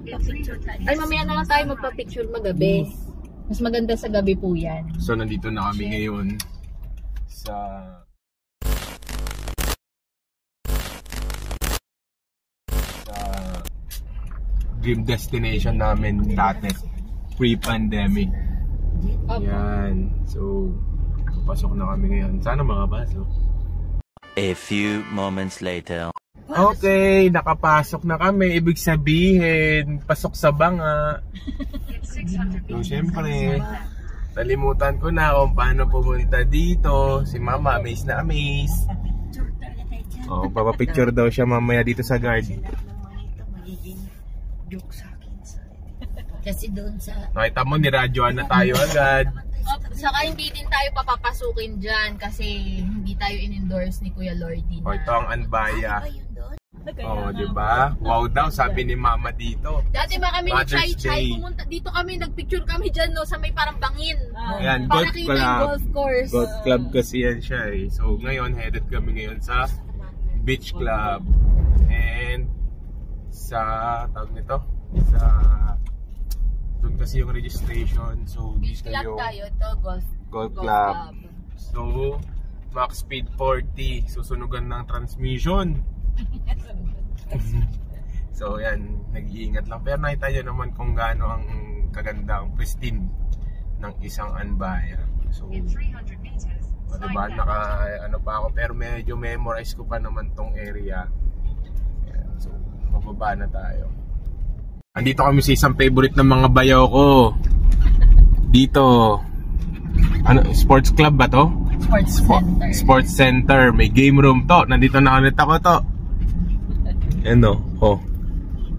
Magpa-picture tayo. Ay, mamaya na lang tayo magpa-picture magabi. Mas maganda sa gabi po yan. So, nandito na kami ngayon sa dream destination namin dati, pre-pandemic. Yan. So, pasok na kami ngayon. Sana mga baso. A few moments later. Okay, nakapasok na kami. Ibig sabihin, pasok sa banga. So, syempre, nalimutan ko na kung paano pumunta dito. Si Mama, amaze na amaze. Oh, papapicture daw siya mamaya dito sa guard. Kasi doon sa... Nakita mo, niradyoan na tayo agad. Saka hindi din tayo papapasukin dyan kasi hindi tayo in-endorse ni Kuya Lordy na. Oh, ito ang Anbaya. Oh, di ba? Wow daw, sabi ni Mama dito. Dati ba kami Mother's nag-chai-chai, Day. pumunta dito kami, nagpicture kami dyan no, sa may parang bangin. Ayan, Para golf kita yung club. golf course. Golf club kasi yan siya eh. So ngayon, headed kami ngayon sa beach club. And sa, tawag nito, sa, doon kasi yung registration. So Beach dito club yung tayo, ito golf club. So, max speed 40. Susunugan ng transmission. So yan, nag-iingat lang. Pero nakita nyo naman kung gaano ang kaganda, ang pristine ng isang Anbaya. So, diba, ano pa ako, pero medyo memorize ko pa naman tong area. Yan, so, mababa na tayo. Andito kami sa isang favorite ng mga bayaw ko. Dito. Ano, sports club ba to? Sports center. Sports center. May game room to. Nandito na ulit ako to. Ano? Oh.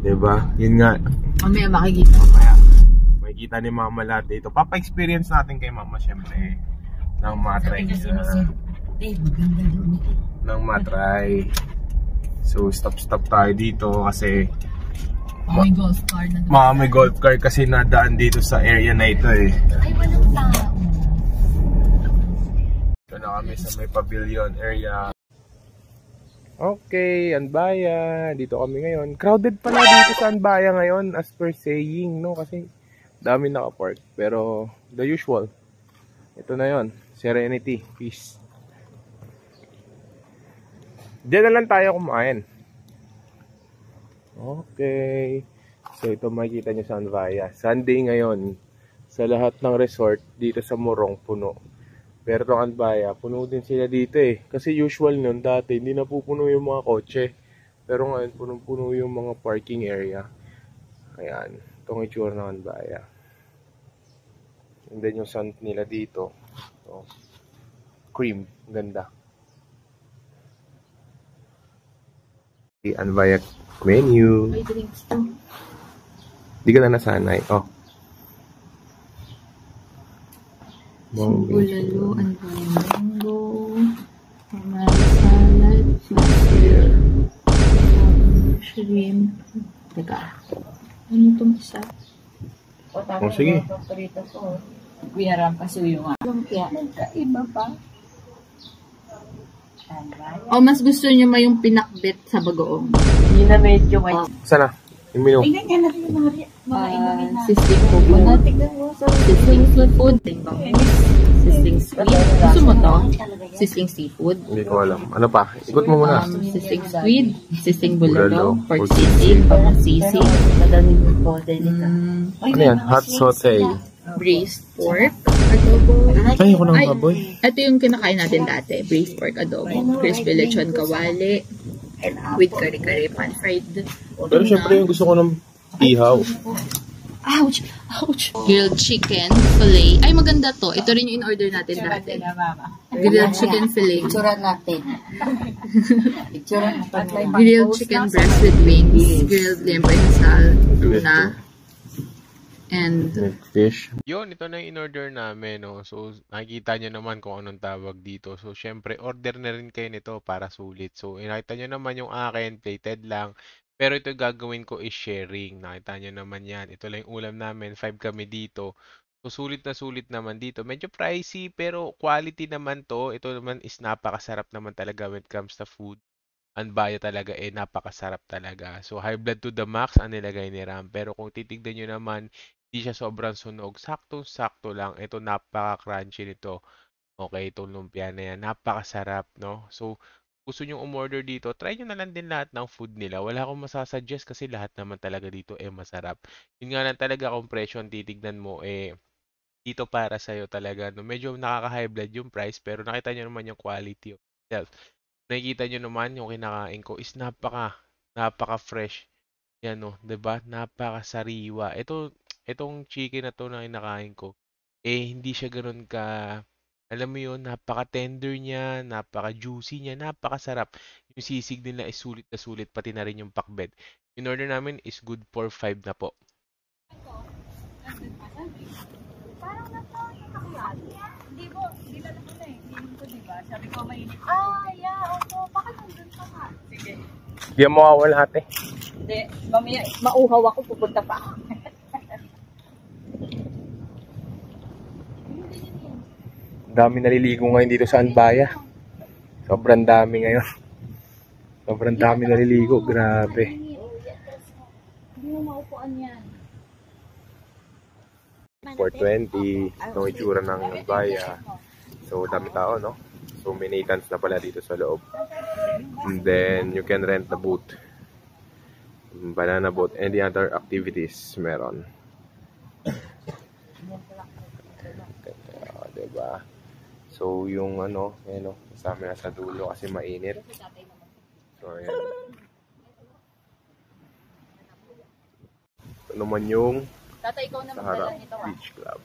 Diba? Yun nga. Mamaya makikita. Mamaya. Makikita ni Mama lahat dito. Papa-experience natin kay Mama syempre. Nang matry. Nang matry. So, stop tayo dito kasi May golf car na doon. may golf car kasi nadaan dito sa area na ito eh. Ay, walang tao. Ito na kami sa may pavilion area. Okay, Anbaya. Dito kami ngayon. Crowded pala dito sa Anbaya ngayon as per saying, no? Kasi dami nakapark. Pero the usual. Ito na yon, Serenity. Peace. Diyan na lang tayo kumain. Okay. So ito makikita nyo sa Anbaya. Sunday ngayon. Sa lahat ng resort dito sa Morong puno. Pero itong Anbaya, puno din sila dito eh. Kasi usual nun dati, hindi napupuno yung mga kotse. Pero ngayon, punong-puno yung mga parking area. Ayan, itong itsura ng Anbaya. And then yung sun nila dito. So, cream, ganda. The Anbaya menu. May drinks to. Di ka na nasanay. Oh. Bulalo, mango, salad, fish, shrimp. Teka. Ano itong isa? Oh, sige. Biyaran kasi yung lumpia. Iba pa. O mas gusto nyo may yung pinakbit sa bagoong? Hindi na medyo may... Sana? Yung menu. Tingnan niya natin yung mga inumin na. Sisling coconut. Tignan mo sa... Sisling seafood. Sisling squid. Gusto mo to? Sisling seafood. Hindi ko alam. Ano pa? Ikot mo muna. Sisling squid. Sisling bulalo. Bulalo, Pork pork sisig. Pamang sisig. Madaling yung bode nito. Ano yan? Hot saute. Braised pork. Adobo. Ay, ako ng Ay, baboy. ito yung kinakain natin dati. Braised pork adobo. Crispy lechon kawali. With kare-kare pan-fried. Pero syempre yung gusto ko ng ihaw. Ouch! Ouch! Grilled chicken fillet. Ay, maganda to. Ito rin yung in-order natin dati. Grilled chicken fillet. Picturean natin. Picturean natin. Grilled chicken breast with wings. Grilled lempo inasal. Tuna. And Fish. Yun, ito na yung in-order namin. No? So, nakikita nyo naman kung anong tawag dito. So, syempre, order na rin kayo nito para sulit. So, nakita nyo naman yung akin, plated lang. Pero ito gagawin ko is sharing. Nakita nyo naman yan. Ito lang yung ulam namin. 5 kami dito. So, sulit na sulit naman dito. Medyo pricey, pero quality naman to. Ito naman is napakasarap naman talaga when it comes to food. Anbaya talaga napakasarap talaga. So high blood to the max ang nilagay ni Ram. Pero kung titignan nyo naman, hindi siya sobrang sunog. Saktong-sakto lang. Ito napaka-crunchy nito. Okay, itong lumpia na yan. Napakasarap, no? So, gusto nyo umorder dito, try nyo na lang din lahat ng food nila. Wala akong masasuggest kasi lahat naman talaga dito masarap. Yun nga lang talaga kung presyo ang titignan mo dito para sa'yo talaga. No? Medyo nakaka-high blood yung price pero nakita nyo naman yung quality of itself. Nakikita nyo naman yung kinakain ko is napaka-fresh. Yan no, 'di ba? Napakasariwa. Itong chicken na to na kinakain ko, hindi siya ganoon ka, alam mo 'yun, napaka-tender niya, napaka-juicy niya, napakasarap. Yung sisig nila is sulit na sulit, pati na rin yung pakbet. Yung order namin is good for 5 na po. Parang nakakayat. Hindi po, hindi na naman hindi ko diba? Sabi ko mainit. Yeah, opo. Baka nandun pa nga. Sige. Di mo mawawala ate. Hindi, mamaya mauhaw ako, pupunta pa ako. Dami naliligo ngayon dito sa Anbaya. Sobrang dami ngayon. Sobrang dami naliligo, grabe. Hindi mo maupuan yan. 420, itong itsura ng Anbaya. So, dami tao, no? So, maintenance na pala dito sa loob. And then, you can rent the boat. Banana boat, any other activities meron. Diba? So, yung kasama na sa dulo kasi mainit. So, ayan. Ito naman yung Tata, ikaw na sa harap, magdala nito. beach club.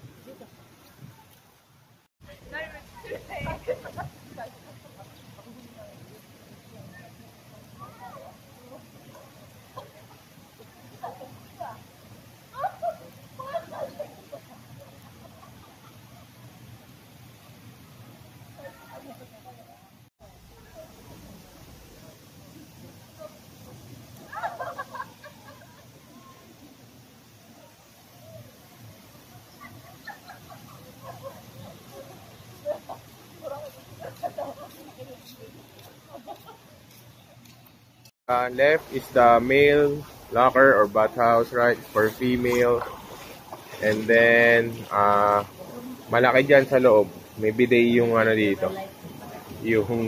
Left is the male locker or bathhouse, right? For female. And then, malaki dyan sa loob. May bidet yung dito. Yung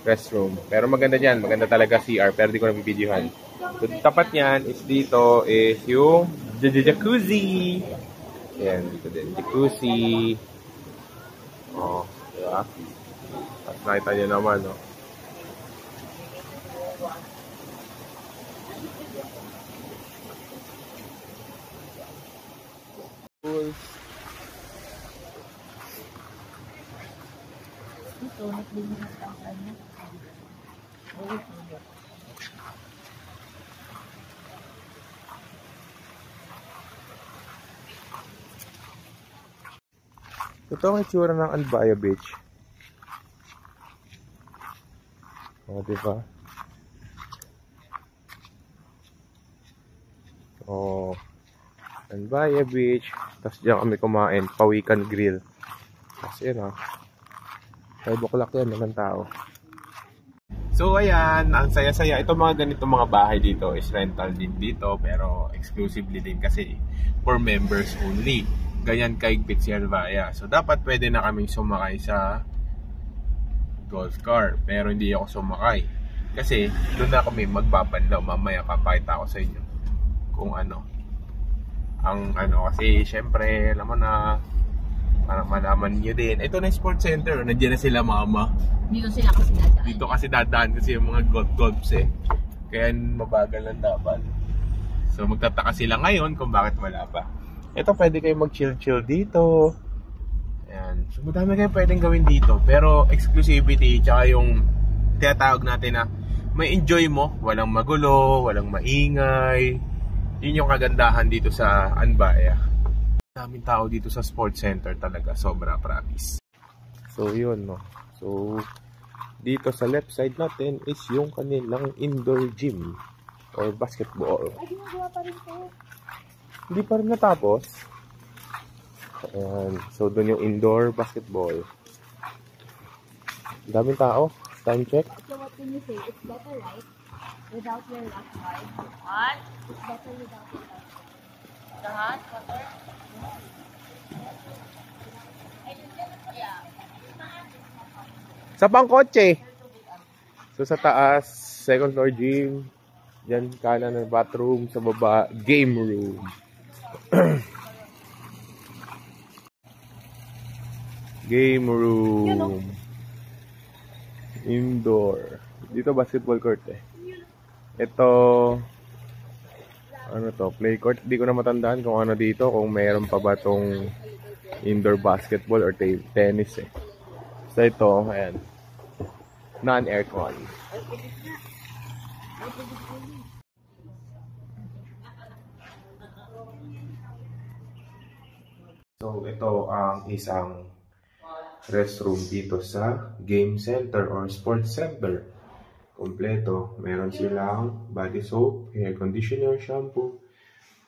restroom. Pero maganda dyan. Maganda talaga CR. Pero di ko na bibidyohan. So, tapat niyan is dito is yung jacuzzi. Ayan, dito din. Jacuzzi. Oh, diba? At nakita nyo naman, no? Ito, naglinis ang kanya. Ito ang itsura ng Anbaya Beach. O, diba? O, Anbaya Beach. Tapos diyan kami kumain, Pawikan Grill. Kasi yun 5 o'clock yan, walang tao. So ayan, ang saya-saya. Ito mga ganito mga bahay dito is rental din dito. Pero exclusively din kasi for members only. Ganyan kaigpit si Anbaya. So dapat pwede na kaming sumakay sa golf car. Pero hindi ako sumakay. Kasi doon na kami magbabanlaw. Mamaya papakita ko sa inyo kung kasi syempre alam mo na para malaman nyo din. Ito na yung sports center. Nandiyan na sila mama. Dito sila kasi dadaan. Dito kasi dadaan kasi yung mga golfs Kaya mabagal lang dapat. So magtataka sila ngayon kung bakit wala pa. Ito pwede kayong mag-chill dito. Ayan. So madami kayong pwedeng gawin dito. Pero exclusivity tsaka yung tinatawag natin na may enjoy mo. Walang magulo, walang maingay. Yun yung kagandahan dito sa Anbaya. Daming tao dito sa sports center talaga. Sobra, promise. So yun, no. So dito sa left side natin is yung kanilang indoor gym or basketball. Ay, ginagawa pa rin po. Hindi pa rin natapos. Ayan. So doon yung indoor basketball. Daming tao. Time check. So what can you say? It's better, right? Without your left side. What? It's better without your left side. The hot water? Yeah. Sa pangkotse. So sa taas, second floor gym. Diyan kanan ng bathroom, sa baba game room. Game room. Indoor. Dito basketball court eh. Ito ano to, play court. Hindi ko na matandaan kung ano dito, kung meron pa ba tong indoor basketball or tennis eh. So ito, ayan. Non-aircon. So ito ang isang restroom dito sa game center or sports center. Kompleto. Meron silang body soap, hair conditioner, shampoo,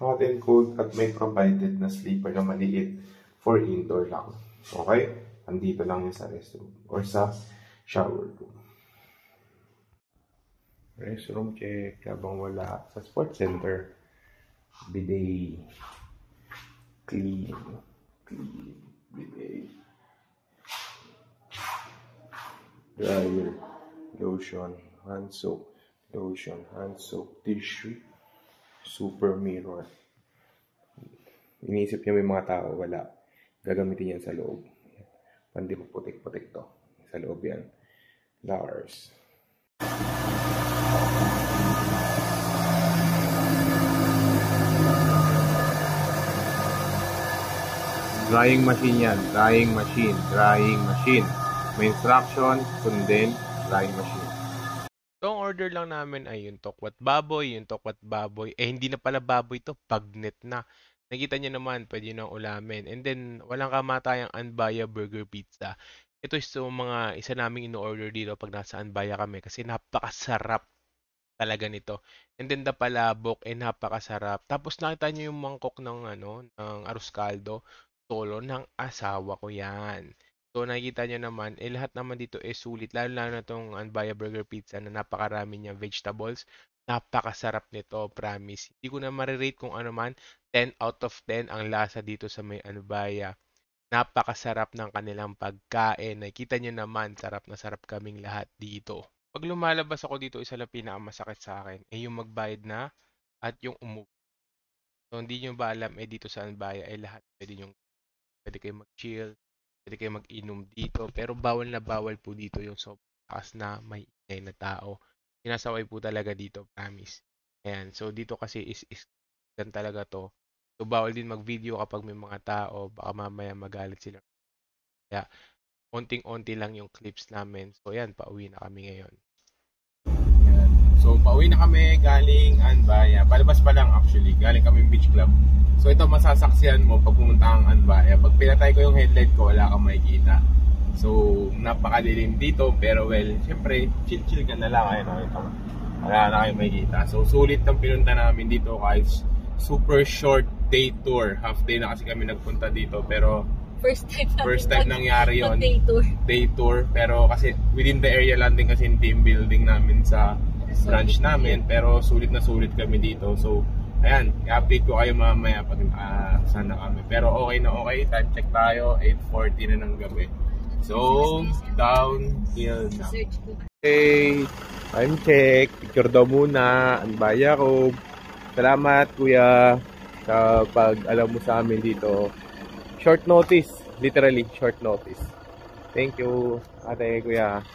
hot and cold, at may provided na sleeper na maliit for indoor lang. Okay? Andito lang yun sa restroom or sa shower room. Restroom check habang wala sa sports center. Bidet. Clean. Bidet. Dryer, lotion, hand soap, lotion, hand soap, tissue, super mirror. Iniisip niya may mga tao, wala. Gagamitin yan sa loob. Pandi putik-putik to. Sa loob yan. Flowers. Drying machine yan. Drying machine. May instruction, sundin, drying machine. So, ang order lang namin ay yung tokwat baboy. Hindi na pala baboy to, pagnet na. Nakita niyo naman, pwede nang ulamin. And then, walang kamatayang Anbaya Burger Pizza. Ito is mga isa naming ino-order dito pag nasa Anbaya kami kasi napakasarap talaga nito. And then, the palabok ay napakasarap. Tapos, nakita niyo yung mangkok ng arroz caldo. Solo ng asawa ko yan. So, nakikita nyo naman, lahat naman dito sulit. Lalo na itong Anbaya Burger Pizza na napakarami niya vegetables. Napakasarap nito, promise. Hindi ko na marirate kung ano man. 10 out of 10 ang lasa dito sa may Anbaya. Napakasarap ng kanilang pagkain. Nakikita nyo naman, sarap na sarap kaming lahat dito. Pag lumalabas ako dito, isa lang pinakamasakit sa akin, yung magbayad na at yung umuwi. So, hindi nyo ba alam, dito sa Anbaya, lahat pwede kayo mag-chill. Pwede kayo mag-inom dito. Pero bawal na bawal po dito yung sobrang taas na may ingay na tao. Sinasaway po talaga dito, promise. Ayan. So, dito kasi is gan talaga to. So, bawal din mag-video kapag may mga tao. Baka mamaya magalit sila. Kaya, onting-onti lang yung clips namin. So, ayan. Pauwi na kami ngayon. Ayan. So, pauwi na kami galing Anbaya. Palabas pa lang actually. Galing kami beach club. So ito masasaksihan mo pag pumunta kang Anbaya. Pag pinatay ko yung headlight ko, wala kang makikita. So napakadilim dito, pero well, syempre chill ka na lang. Ayun, ito. Wala na kayong makikita. So sulit ang pinunta namin dito guys. Super short day tour. Half day na kasi kami nagpunta dito, pero first time nangyari yon. Day tour. Pero kasi within the area lang din kasi yung team building namin sa branch namin. Pero sulit na sulit kami dito. So ayan, i-update ko kayo mamaya pag sana kami. Pero okay na okay. Time check tayo. 8:40 na ng gabi. So, downhill na. Okay, time check. Picture daw muna. Anbaya ko. Salamat, kuya, sa pag-alam mo sa amin dito. Short notice. Literally, short notice. Thank you, ate, kuya.